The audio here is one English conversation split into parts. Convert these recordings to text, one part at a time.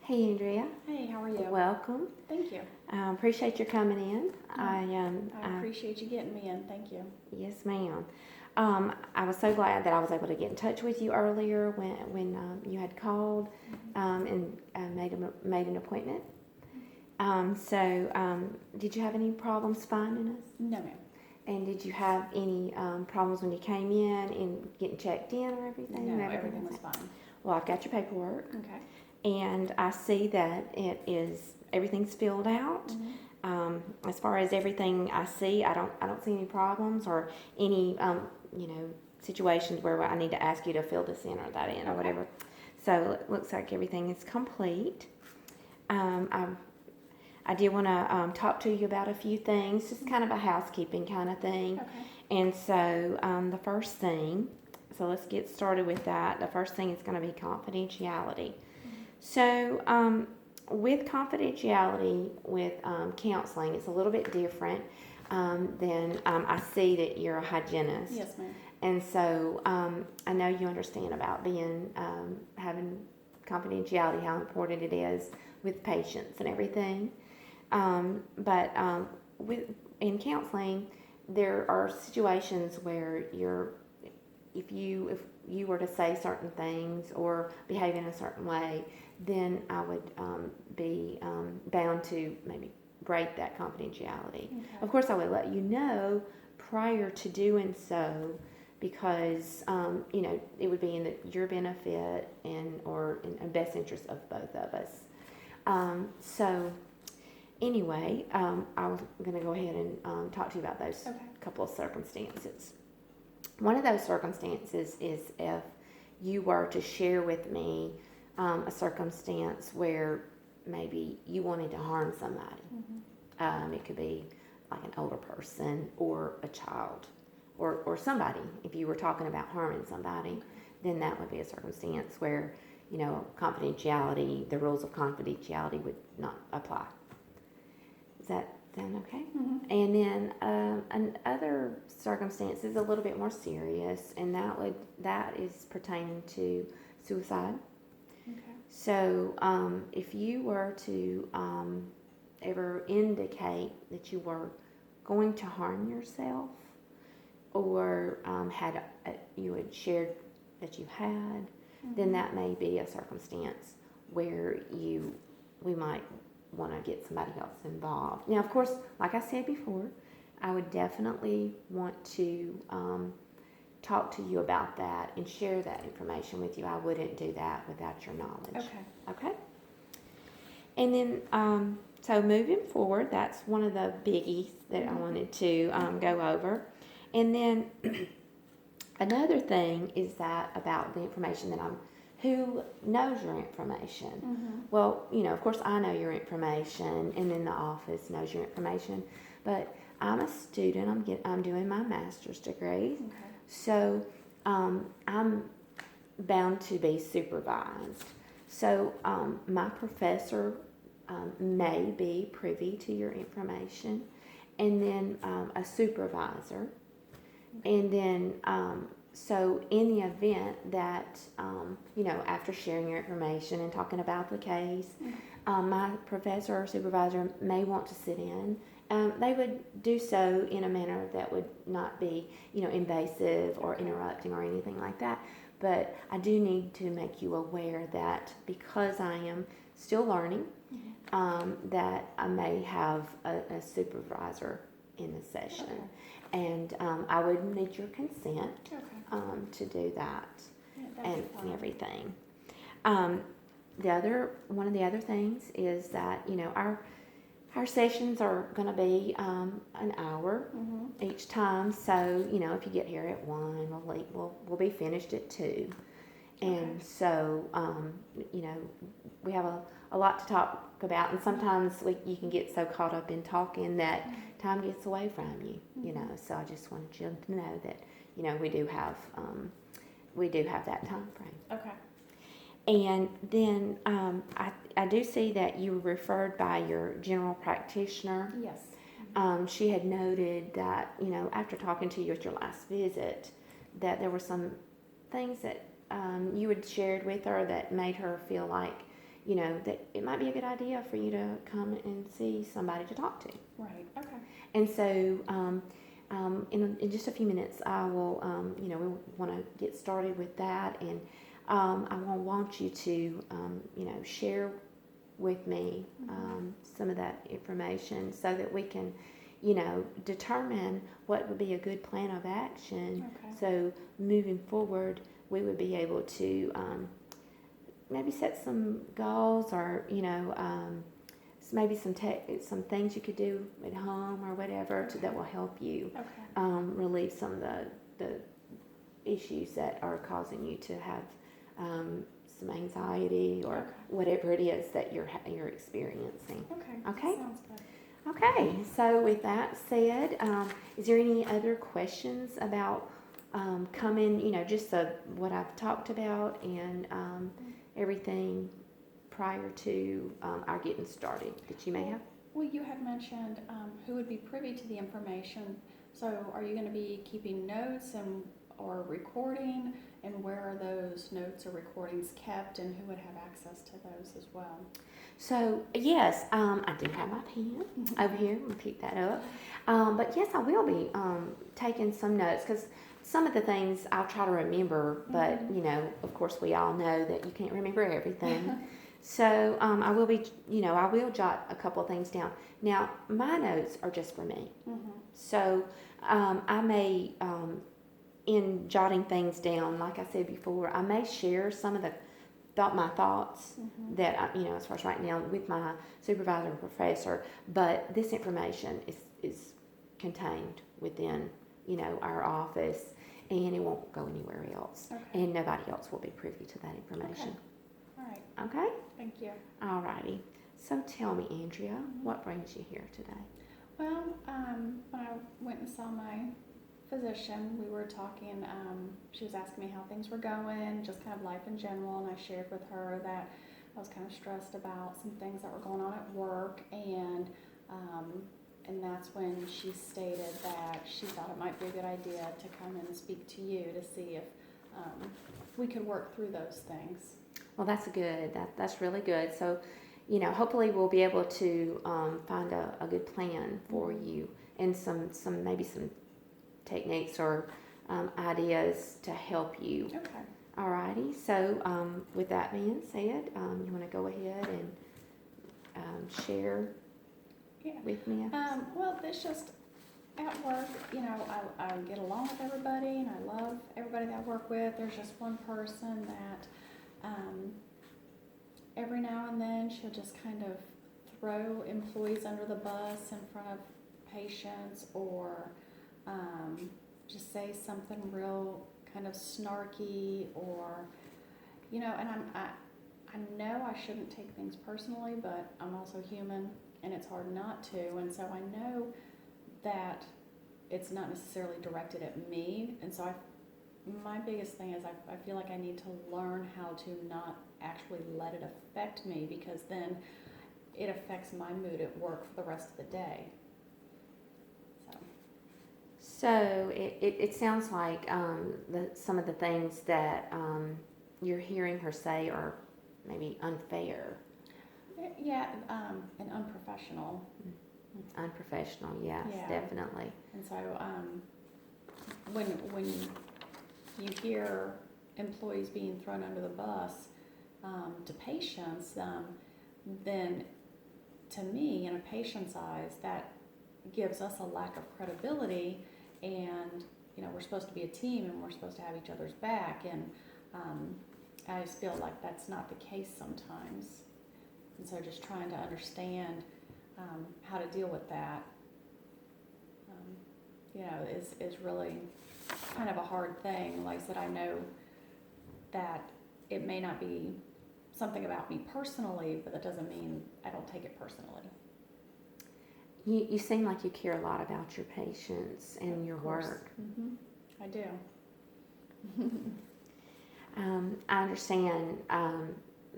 Hey, Andrea. Hey, how are you? Welcome. Thank you. Appreciate your coming in. I appreciate you getting me in. Thank you. Yes, ma'am. I was so glad that I was able to get in touch with you earlier when you had called and made an appointment. Did you have any problems finding us? No, ma'am. And did you have any problems when you came in and getting checked in or everything? No, everything was fine. Well, I've got your paperwork. Okay. And I see that everything's filled out. As far as everything I see, I don't see any problems or any situations where I need to ask you to fill this in or that in or whatever. So it looks like everything is complete. I did want to talk to you about a few things, just kind of a housekeeping kind of thing. Okay. And so the first thing, so let's get started with that. The first thing is going to be confidentiality. So with confidentiality with counseling, it's a little bit different than I see that you're a hygienist. Yes, ma'am. And so I know you understand about being having confidentiality, how important it is with patients and everything. But in counseling, there are situations where if you were to say certain things or behave in a certain way, then I would be bound to maybe break that confidentiality. Okay. Of course, I would let you know prior to doing so because it would be in your benefit or in the best interest of both of us. Anyway, I was going to go ahead and talk to you about those couple of circumstances. One of those circumstances is if you were to share with me a circumstance where maybe you wanted to harm somebody. It could be like an older person or a child or somebody. If you were talking about harming somebody, then that would be a circumstance where, confidentiality, the rules of confidentiality would not apply. Does that sound okay? And then another circumstance is a little bit more serious, and that is pertaining to suicide. Okay. So if you were to ever indicate that you were going to harm yourself, or you had shared that you had, then that may be a circumstance where we might want to get somebody else involved. Now, of course, like I said before, I would definitely want to talk to you about that and share that information with you. I wouldn't do that without your knowledge. Okay? And then, so moving forward, that's one of the biggies that I wanted to go over. And then another thing is that about the information that who knows your information? Well, of course I know your information, and then the office knows your information, but I'm a student. I'm doing my master's degree. So I'm bound to be supervised. So my professor may be privy to your information, and then a supervisor. And then, so in the event that, after sharing your information and talking about the case, my professor or supervisor may want to sit in. They would do so in a manner that would not be, invasive or interrupting or anything like that. But I do need to make you aware that because I am still learning, that I may have a supervisor in the session. And I would need your consent to do that and everything. One of the other things is that, our sessions are going to be an hour each time. So, if you get here at 1, we'll be finished at 2. And so, we have a lot to talk about, and sometimes you can get so caught up in talking that time gets away from you, So I just wanted you to know that, we do have that time frame. Okay. And then I do see that you were referred by your general practitioner. Yes. She had noted that, after talking to you at your last visit, that there were some things that you had shared with her that made her feel like, that it might be a good idea for you to come and see somebody to talk to. Right. Okay. And so, in just a few minutes, I will, we want to get started with that, and I will want you to, share with me some of that information so that we can, determine what would be a good plan of action. Okay. So moving forward, we would be able to maybe set some goals, or maybe some things you could do at home or whatever that will help you relieve some of the issues that are causing you to have some anxiety or whatever it is that you're experiencing. Okay. Sounds good. Okay. So with that said, is there any other questions about coming? Just what I've talked about and everything prior to our getting started that you may have? Well, you had mentioned who would be privy to the information. So are you going to be keeping notes or recording, and where are those notes or recordings kept, and who would have access to those as well? So yes, I do have my pen over here. I'm gonna pick that up. But yes, I will be taking some notes, because some of the things I'll try to remember, but of course we all know that you can't remember everything. So I will be, I will jot a couple of things down. Now, my notes are just for me. So I may, in jotting things down, like I said before, I may share some of my thoughts that as far as right now with my supervisor and professor, but this information is contained within our office, and it won't go anywhere else, and nobody else will be privy to that information. All right. Okay. Thank you. All righty. So tell me, Andrea, what brings you here today? Well, when I went and saw my physician, we were talking, she was asking me how things were going, just kind of life in general, and I shared with her that I was kind of stressed about some things that were going on at work, and that's when she stated that she thought it might be a good idea to come and speak to you to see if we could work through those things. Well, that's good. That's really good. So, hopefully we'll be able to find a good plan for you, and maybe some techniques or ideas to help you. Okay. All righty. So, with that being said, you want to go ahead and share with me? Well, it's just at work, I get along with everybody, and I love everybody that I work with. There's just one person that every now and then she'll just kind of throw employees under the bus in front of patients, or just say something real kind of snarky, or and I know I shouldn't take things personally, but I'm also human, and it's hard not to, and so I know that it's not necessarily directed at me, and so my biggest thing is I feel like I need to learn how to not actually let it affect me, because then it affects my mood at work for the rest of the day. So it sounds like some of the things that you're hearing her say are maybe unfair. Yeah, and unprofessional. Unprofessional, yes, definitely. And so when you hear employees being thrown under the bus to patients, then to me, in a patient's eyes, that gives us a lack of credibility, and we're supposed to be a team, and we're supposed to have each other's back, and I just feel like that's not the case sometimes, and so just trying to understand how to deal with that is really kind of a hard thing. Like I said, I know that it may not be something about me personally, but that doesn't mean I don't take it personally. You seem like you care a lot about your patients and your work. Mm-hmm. I do. I understand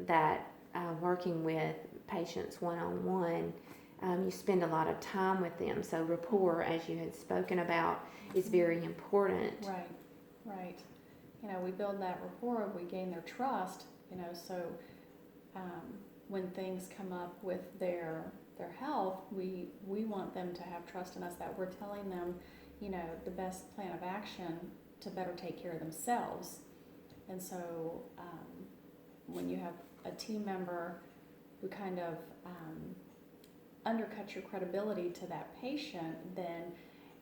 that working with patients one-on-one, you spend a lot of time with them. So rapport, as you had spoken about, is very important. Right. We build that rapport, we gain their trust, so when things come up with their health, we want them to have trust in us that we're telling them, the best plan of action to better take care of themselves. And so when you have a team member who kind of undercuts your credibility to that patient, then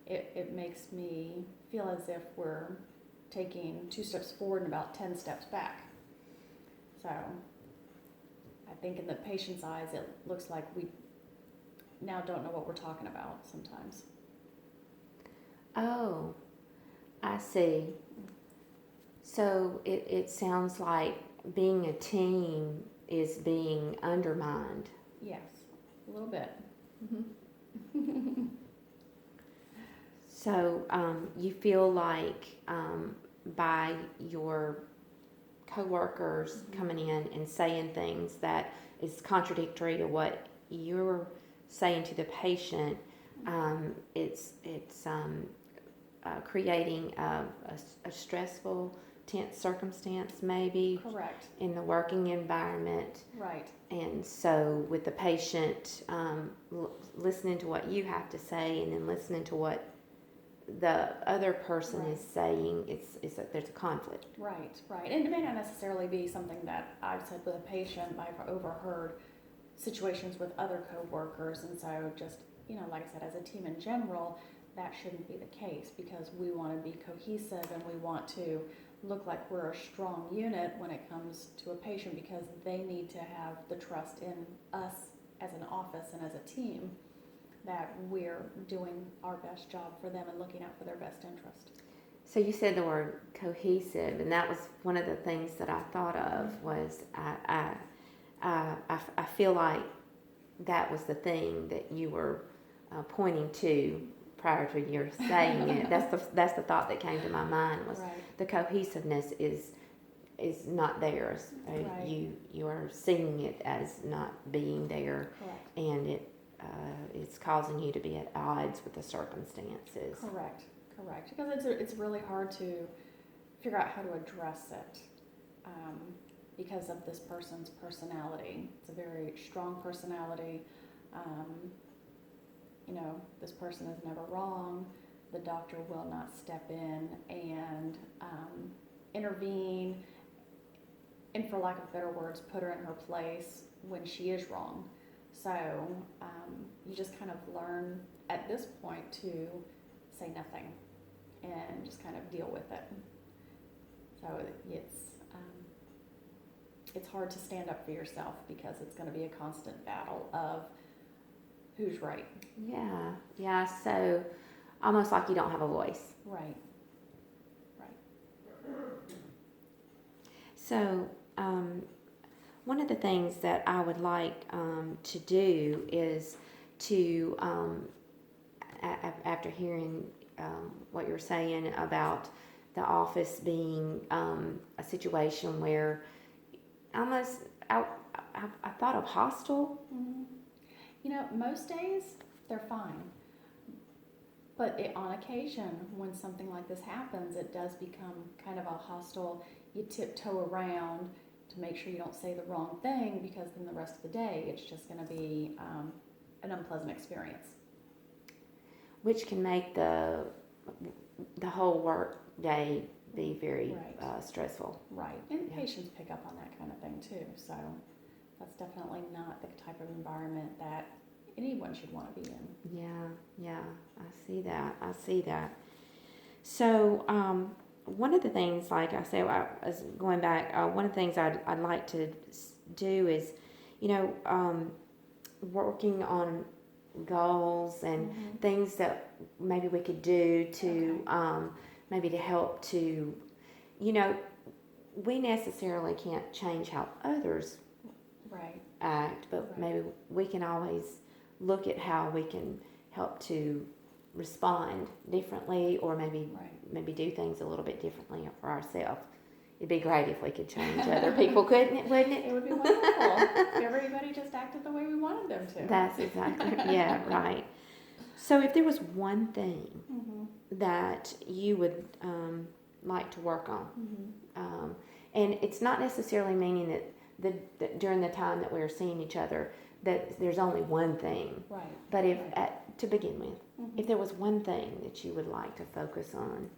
it makes me feel as if we're taking 2 steps forward and about 10 steps back. So I think in the patient's eyes, it looks like we now don't know what we're talking about sometimes. Oh, I see. So it sounds like being a team is being undermined. Yes, a little bit. So you feel like by your coworkers coming in and saying things that is contradictory to what you're saying to the patient, it's creating a stressful, tense circumstance maybe. Correct. In the working environment. Right. And so with the patient listening to what you have to say and then listening to what the other person is saying, there's a conflict. Right. And it may not necessarily be something that I've said with a patient, but I've overheard situations with other coworkers, and so just, like I said, as a team in general, that shouldn't be the case, because we want to be cohesive and we want to look like we're a strong unit when it comes to a patient, because they need to have the trust in us as an office and as a team that we're doing our best job for them and looking out for their best interest. So you said the word cohesive, and that was one of the things that I thought of was I feel like that was the thing that you were pointing to prior to your saying it. That's the thought that came to my mind was the cohesiveness is not there. You are seeing it as not being there. Correct. And it's causing you to be at odds with the circumstances. Correct. Because it's really hard to figure out how to address it because of this person's personality. It's a very strong personality. This person is never wrong. The doctor will not step in and intervene, and for lack of better words, put her in her place when she is wrong. So you just kind of learn at this point to say nothing and just kind of deal with it. So it's hard to stand up for yourself, because it's going to be a constant battle of who's right. Yeah. So almost like you don't have a voice. Right. So one of the things that I would like to do is to, after hearing what you're saying about the office being a situation where almost I thought of hostile. Mm-hmm. Most days they're fine, but on occasion when something like this happens, it does become kind of a hostile. You tiptoe around to make sure you don't say the wrong thing, because then the rest of the day it's just going to be an unpleasant experience, which can make the whole work day be very stressful. Right. And patients pick up on that kind of thing too. So that's definitely not the type of environment that anyone should want to be in. Yeah, I see that. So one of the things, like I said, as going back, one of the things I'd like to do is, working on goals and things that maybe we could do to maybe to help to, we necessarily can't change how others act, but maybe we can always look at how we can help to respond differently, or maybe do things a little bit differently for ourselves. It'd be great if we could change other people, wouldn't it? It would be wonderful if everybody just acted the way we wanted them to. That's exactly, right. So if there was one thing that you would like to work on, and it's not necessarily meaning during the time that we're seeing each other, that there's only one thing. Right. But if, Right. to begin with, if there was one thing that you would like to focus on.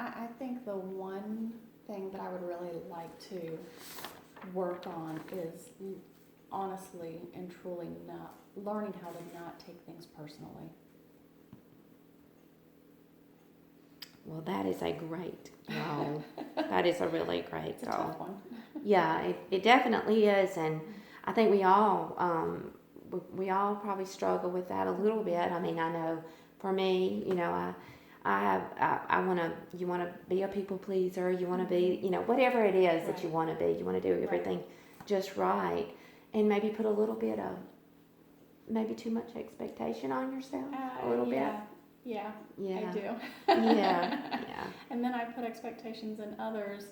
I think the one thing that I would really like to work on is honestly and truly not learning how to not take things personally. Well, that is a great goal. That is a really great It's a goal. tough one. Yeah, it definitely is, and I think we all probably struggle with that a little bit. I mean, I know for me, you know, you want to be a people pleaser. You want to be, you know, whatever it is that you want to be. You want to do everything just right, and maybe put a little bit of, maybe too much expectation on yourself. A little bit. Yeah, Yeah. I do. Yeah. And then I put expectations in others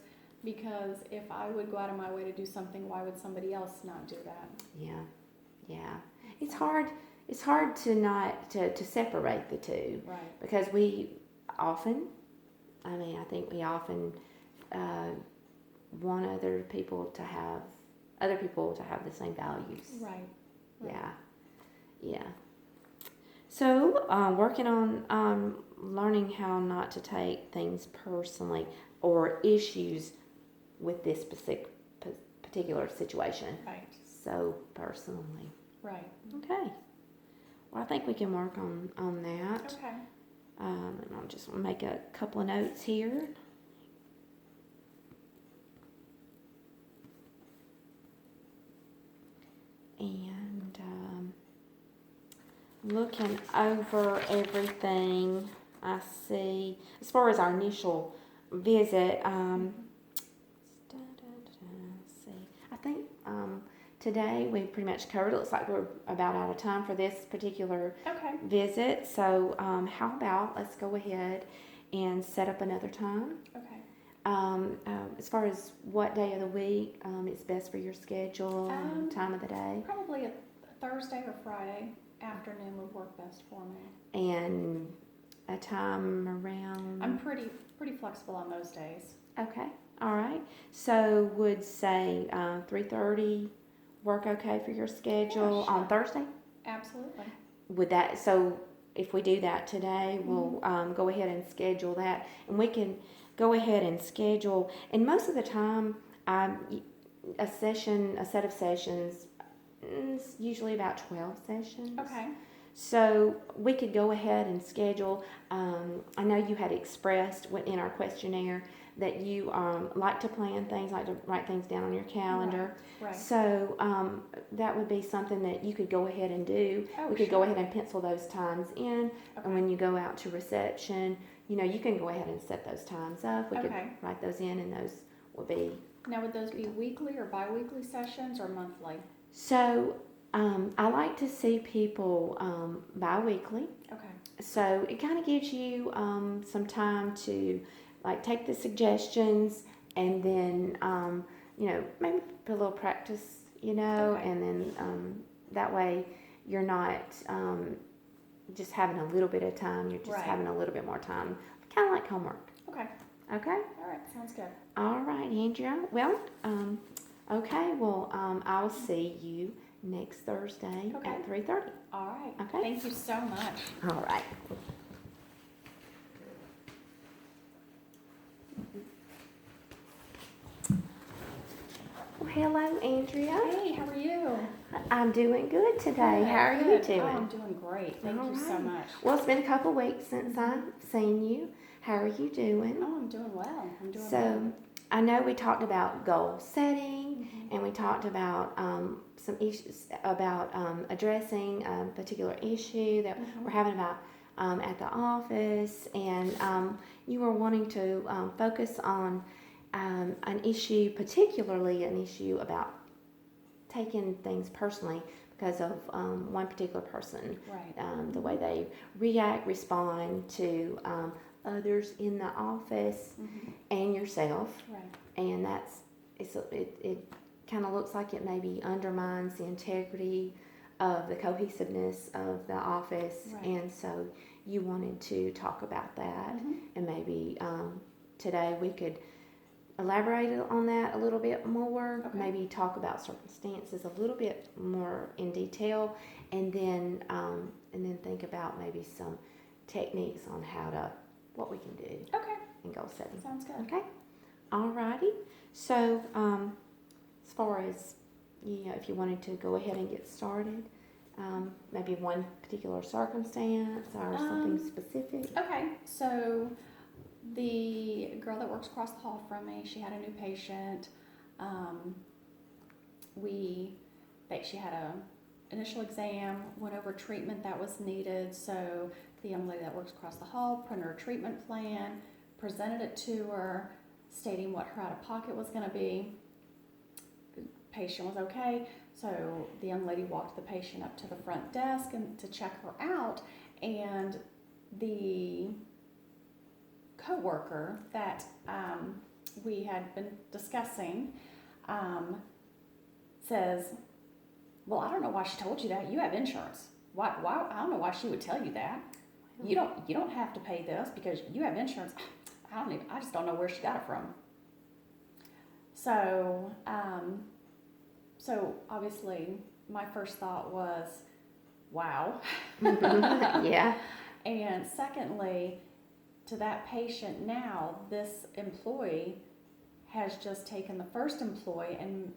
because if I would go out of my way to do something, why would somebody else not do that? Yeah. It's hard to not to separate the two. Right. Because we often, I think we often want other people to have the same values. Right. Yeah. So, working on learning how not to take things personally or issues with this particular situation Right. so personally. Right. Okay. Well, I think we can work on that. Okay. And I'll just make a couple of notes here. And looking over everything, I see, as far as our initial visit, I think today we pretty much covered. It looks like we're about out of time for this particular visit. So how about let's go ahead and set up another time. Okay. As far as what day of the week it's best for your schedule and time of the day. Probably a Thursday or Friday afternoon would work best for me. And a time around. I'm pretty flexible on those days. Okay. All right. So would say 3:30 work okay for your schedule on Thursday? Absolutely. Would that, so if we do that today, we'll go ahead and schedule that, and we can go ahead and schedule, and most of the time a set of sessions is usually about 12 sessions. Okay. So we could go ahead and schedule. I know you had expressed in our questionnaire that you like to plan things, like to write things down on your calendar. Right. So that would be something that you could go ahead and do. We could go ahead and pencil those times in, and when you go out to reception, you know, you can go ahead and set those times up. We could write those in, and those would be. Now, would those be weekly or bi-weekly sessions or monthly? So I like to see people bi-weekly. Okay. So it kind of gives you some time to like take the suggestions, and then you know, maybe put a little practice, you know, and then that way you're not just having a little bit of time. You're just having a little bit more time, kind of like homework. Okay. Okay. All right. Sounds good. All right, Andrea. Well, okay. Well, I'll see you next Thursday at 3:30. All right. Okay. Thank you so much. All right. Well, hello, Andrea. Hey, how are you? I'm doing good today. How are you doing? Oh, I'm doing great. Thank you so much. Well, it's been a couple of weeks since I've seen you. How are you doing? Oh, I'm doing well. So, I know we talked about goal setting, and we talked about some issues about addressing a particular issue that we're having about at the office, and you were wanting to focus on an issue, particularly an issue about taking things personally because of one particular person, the way they respond to others in the office and yourself, and it kind of looks like it maybe undermines the integrity of the cohesiveness of the office, and so you wanted to talk about that, and maybe today we could elaborate on that a little bit more. Okay. Maybe talk about circumstances a little bit more in detail, and then think about maybe some techniques on what we can do Okay. in goal setting. Sounds good. Okay. Alrighty. So as far as if you wanted to go ahead and get started, maybe one particular circumstance or something specific. Okay, so the girl that works across the hall from me, she had a new patient. She had a initial exam, went over treatment that was needed. So the young lady that works across the hall printed her treatment plan, presented it to her, stating what her out-of-pocket was going to be. The patient was okay. So the young lady walked the patient up to the front desk and to check her out, and the coworker that we had been discussing says, "Well, I don't know why she told you that. You have insurance. Why? I don't know why she would tell you that. You don't have to pay this because you have insurance." I just don't know where she got it from. So, so obviously my first thought was, wow. Yeah. And secondly, to that patient now, this employee has just taken the first employee and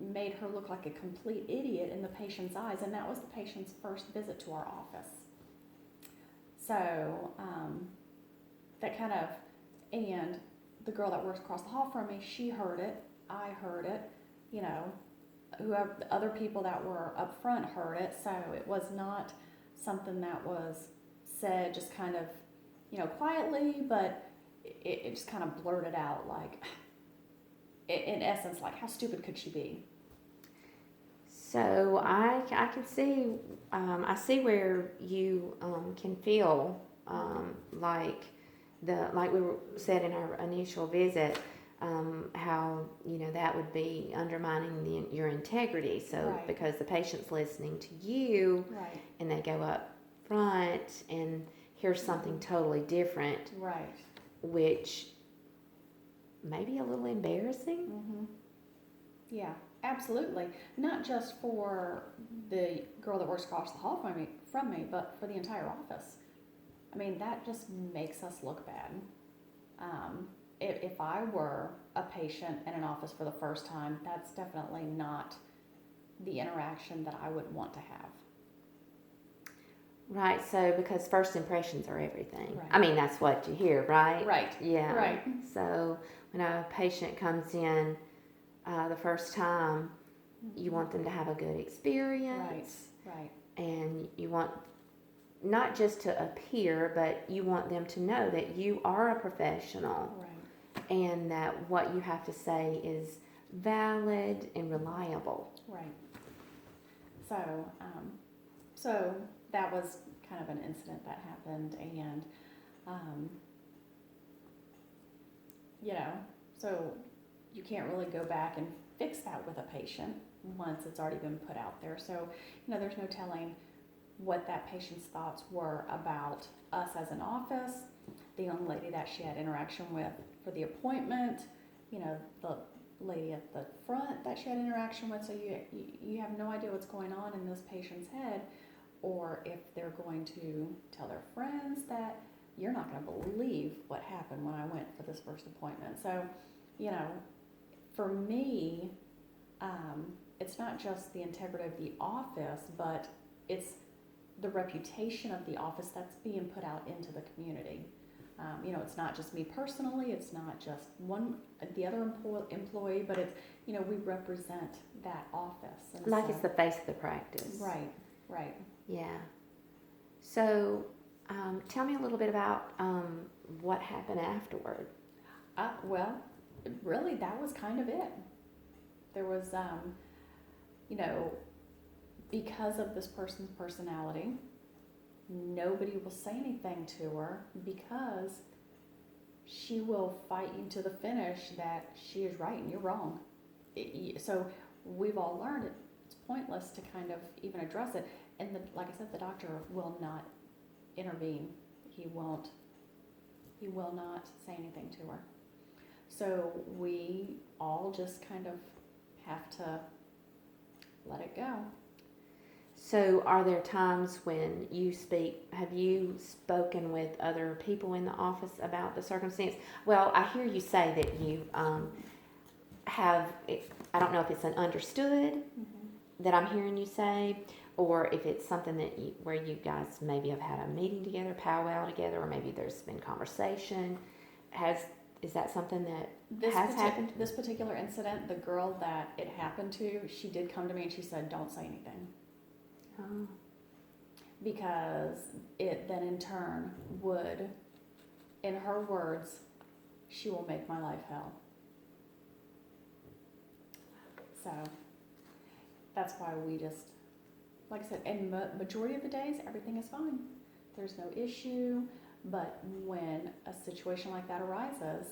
made her look like a complete idiot in the patient's eyes, and that was the patient's first visit to our office. So that kind of, and the girl that works across the hall from me, she heard it, I heard it, whoever the other people that were up front heard it, so it was not something that was said just kind of, quietly, but it just kind of blurted out, like, in essence, like, how stupid could she be? So I can see, I see where you can feel like we said in our initial visit, how that would be undermining your integrity. So Right. because the patient's listening to you, Right. and they go up front and hear something totally different, Right. which may be a little embarrassing. Mm-hmm. Yeah, absolutely. Not just for the girl that works across the hall from me, but for the entire office. I mean, that just makes us look bad. If I were a patient in an office for the first time, that's definitely not the interaction that I would want to have. Right, so because first impressions are everything. Right. I mean, that's what you hear, right? Right. Yeah. Right. So when a patient comes in the first time, you want them to have a good experience. Right. And you want not just to appear, but you want them to know that you are a professional. Right. And that what you have to say is valid and reliable. Right. So, so that was kind of an incident that happened, and so you can't really go back and fix that with a patient once it's already been put out there. So, there's no telling what that patient's thoughts were about us as an office, the young lady that she had interaction with for the appointment, the lady at the front that she had interaction with. So you have no idea what's going on in this patient's head, or if they're going to tell their friends that you're not going to believe what happened when I went for this first appointment. So, for me, it's not just the integrity of the office, but it's the reputation of the office that's being put out into the community. It's not just me personally, it's not just the other employee, but it's, we represent that office. And Like it's the face of the practice. Right. Yeah. So tell me a little bit about what happened afterward. Well, really, that was kind of it. There was, because of this person's personality, nobody will say anything to her because she will fight you to the finish that she is right and you're wrong. So we've all learned it's pointless to kind of even address it. And like I said, the doctor will not intervene. He will not say anything to her. So we all just kind of have to let it go. So are there times when have you spoken with other people in the office about the circumstance? Well, I hear you say that you I don't know if it's an understood that I'm hearing you say, or if it's something that where you guys maybe have had a meeting together, powwow together, or maybe there's been conversation. Is that something that has happened? This particular incident, the girl that it happened to, she did come to me and she said, "Don't say anything." Oh. Because it then in turn would, in her words, she will make my life hell. So that's why we just, like I said, and majority of the days, everything is fine. There's no issue, but when a situation like that arises,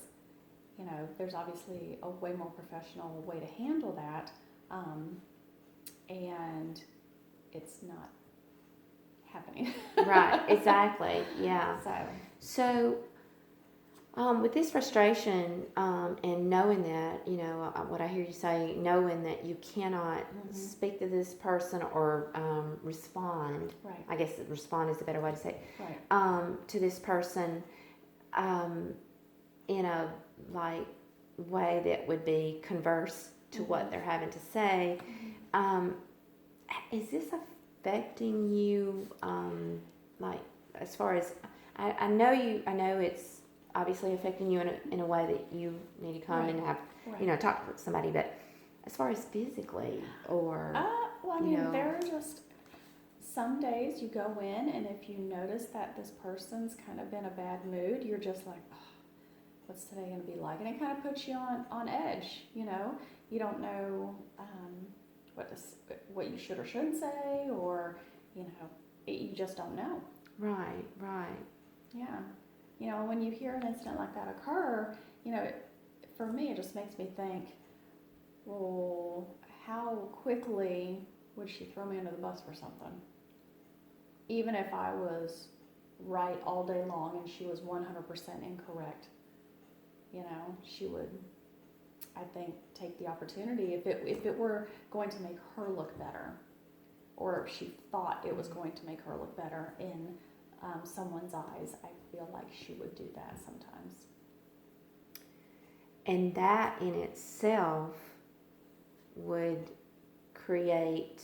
you know, there's obviously a way more professional way to handle that, and it's not happening. Right, exactly, yeah. So, with this frustration and knowing that, you know, what I hear you say, knowing that you cannot speak to this person or respond, right. I guess respond is a better way to say it, Right. to this person in a way that would be converse to what they're having to say. Is this affecting you, as far as, I know it's obviously affecting you in a way that you need to come and have, talk to somebody, but as far as physically or, well, I mean, there are just some days you go in and if you notice that this person's kind of in a bad mood, you're just like, oh, what's today going to be like? And it kind of puts you on edge, you know? You don't know what you should or shouldn't say, or, you know, you just don't know. Right. Yeah. You know, when you hear an incident like that occur, you know, for me, it just makes me think, well, how quickly would she throw me under the bus for something? Even if I was right all day long and she was 100% incorrect, you know, she would, I think, take the opportunity if it were going to make her look better, or if she thought it was going to make her look better in someone's eyes. I feel like she would do that sometimes. And that in itself would create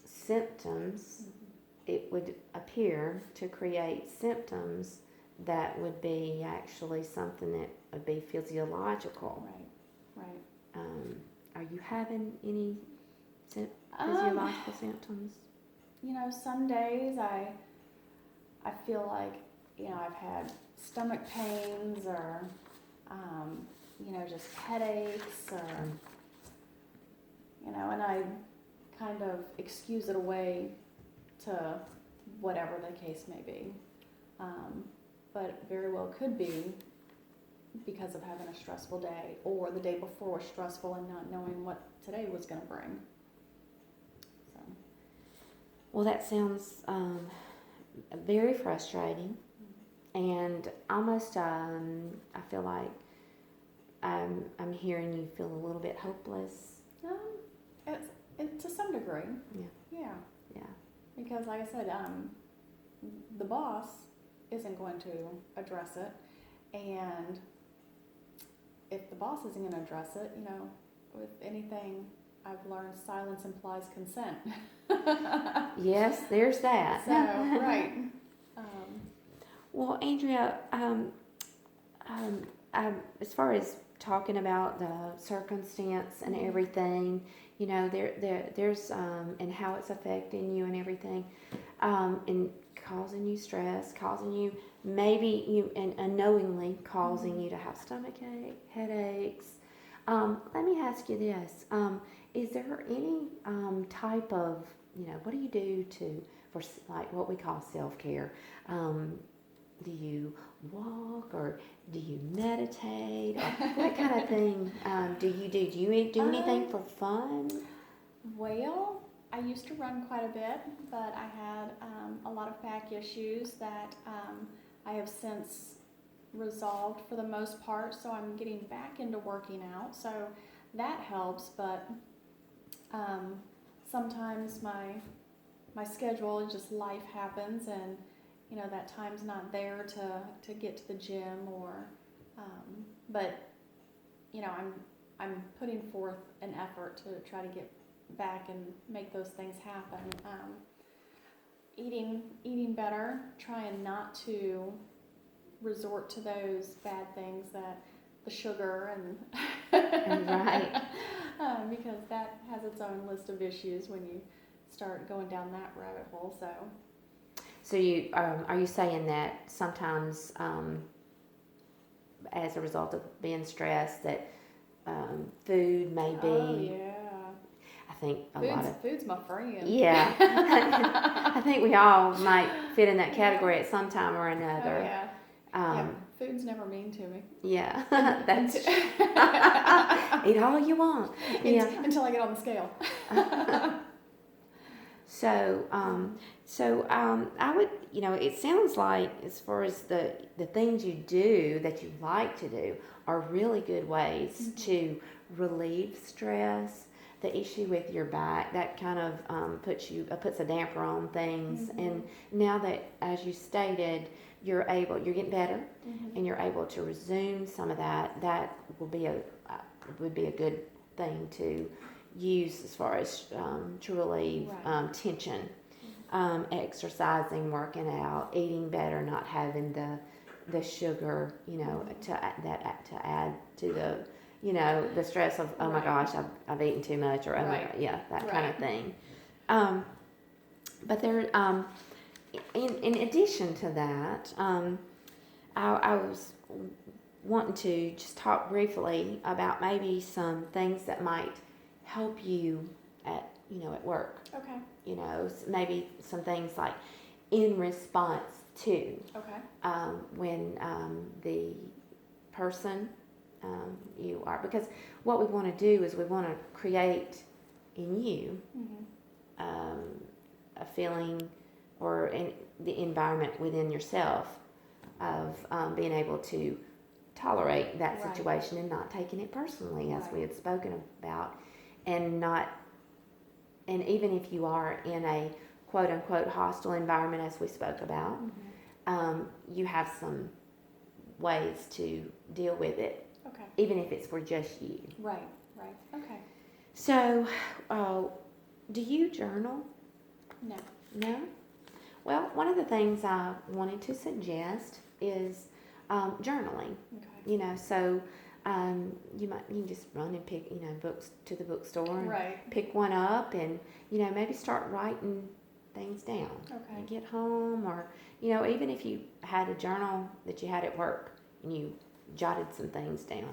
symptoms. It would appear to create symptoms that would be actually something that would be physiological. Right. Are you having any physiological symptoms? You know, some days I feel like, you know, I've had stomach pains or, you know, just headaches or, you know, and I kind of excuse it away to whatever the case may be. But very well could be because of having a stressful day, or the day before was stressful and not knowing what today was going to bring. So. Well, that sounds very frustrating, and almost I feel like I'm hearing you feel a little bit hopeless. It's to some degree. Yeah. Because, like I said, the boss isn't going to address it, and if the boss isn't going to address it, you know, with anything, I've learned silence implies consent. Yes, there's that. So, right. Well, Andrea, as far as talking about the circumstance and everything, you know, there's and how it's affecting you and everything, and causing you stress, causing you and unknowingly causing you to have stomachache, headaches. Let me ask you this: is there any type of, you know, what do you do for like what we call self-care? Do you walk, or do you meditate, or what kind of thing do you do? Do you do anything for fun? Well, I used to run quite a bit, but I had a lot of back issues that I have since resolved for the most part, so I'm getting back into working out, so that helps. But sometimes my schedule, just life happens, and that time's not there to get to the gym, or but I'm putting forth an effort to try to get back and make those things happen. Eating better, trying not to resort to those bad things, that the sugar and Right. because that has its own list of issues when you start going down that rabbit hole. So you are you saying that sometimes as a result of being stressed that food may be? Oh yeah. I think a lot of Food's my friend. yeah. I think we all might fit in that category at some time or another. Oh yeah. Yeah, food's never mean to me. Yeah, that's eat all you want. Yeah. Until I get on the scale. So, I would, it sounds like as far as the things you do that you like to do are really good ways to relieve stress. The issue with your back, that kind of puts a damper on things. And now that, as you stated, you're getting better, and you're able to resume some of that. That would be a good thing to use as far as to relieve tension. Exercising, working out, eating better, not having the sugar, to add to the stress of, oh my gosh, I've eaten too much, or oh my God, that kind of thing. But there, in addition to that, I was wanting to just talk briefly about maybe some things that might help you at work. Okay. Maybe some things like in response to Okay. when the person you are, because what we want to do is we want to create in you a feeling or in the environment within yourself of being able to tolerate that situation and not taking it personally, as we had spoken about, and even if you are in a quote unquote hostile environment, as we spoke about, you have some ways to deal with it. Okay. Even if it's for just you. Right. Okay. So, do you journal? No. No? Well, one of the things I wanted to suggest is journaling. Okay. So you can just run and pick books to the bookstore and pick one up, and maybe start writing things down. Okay. And get home, or even if you had a journal that you had at work and you jotted some things down.